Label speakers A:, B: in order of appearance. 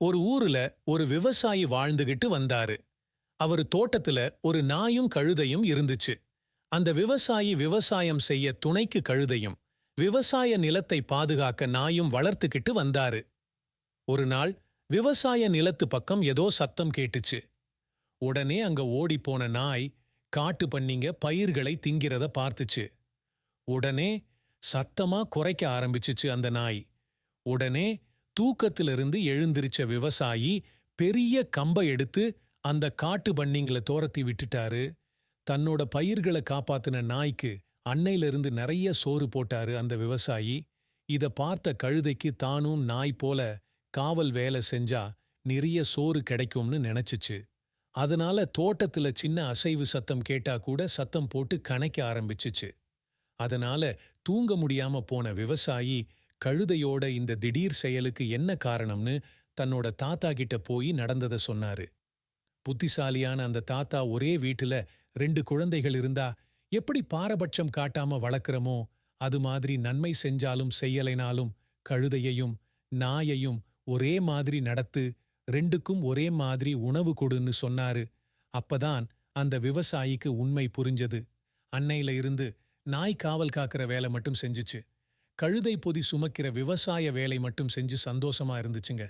A: ஒரு ஊருல ஒரு விவசாயி வாழ்ந்துகிட்டு வந்தாரு. அவரு தோட்டத்துல ஒரு நாயும் கழுதையும் இருந்துச்சு. அந்த விவசாயி விவசாயம் செய்ய துணைக்கு கழுதையும், விவசாய நிலத்தை பாதுகாக்க நாயும் வளர்த்துக்கிட்டு வந்தாரு. ஒரு நாள் விவசாய நிலத்து பக்கம் ஏதோ சத்தம் கேட்டுச்சு. உடனே அங்க ஓடிப்போன நாய் காட்டு பன்னிங்க பயிர்களை திங்கிறத பார்த்துச்சு. உடனே சத்தமா குரைக்க ஆரம்பிச்சுச்சு அந்த நாய். உடனே தூக்கத்திலிருந்து எழுந்திருச்ச விவசாயி பெரிய கம்பை எடுத்து அந்த காட்டு பன்னிங்களை துரத்தி விட்டுட்டாரு. தன்னோட பயிர்களை காப்பாத்தின நாய்க்கு அன்னையிலிருந்து நிறைய சோறு போட்டாரு அந்த விவசாயி. இத பார்த்த கழுதைக்கு தானும் நாய் போல காவல் வேலை செஞ்சா நிறைய சோறு கிடைக்கும்னு நினைச்சுச்சு. அதனால தோட்டத்துல சின்ன அசைவு சத்தம் கேட்டா கூட சத்தம் போட்டு கனைக்க ஆரம்பிச்சுச்சு. அதனால தூங்க முடியாம போன விவசாயி கழுதையோட இந்த திடீர் செயலுக்கு என்ன காரணம்னு தன்னோட தாத்தா கிட்ட போய் நடந்தத சொன்னாரு. புத்திசாலியான அந்த தாத்தா ஒரே வீட்டுல 2 குழந்தைகள் இருந்தா எப்படி பாரபட்சம் காட்டாம வளர்க்கிறமோ அது மாதிரி நன்மை செஞ்சாலும் செய்யலைனாலும் கழுதையையும் நாயையும் ஒரே மாதிரி நடத்து, 2க்கும் ஒரே மாதிரி உணவு கொடுன்னு சொன்னாரு. அப்பதான் அந்த விவசாயிக்கு உண்மை புரிஞ்சது. அன்னையில இருந்து நாய் காவல் காக்கிற வேலை மட்டும் செஞ்சுச்சு. கழுதை பொதி சுமக்கிற விவசாய வேலை மட்டும் செஞ்சு சந்தோஷமா இருந்துச்சுங்க.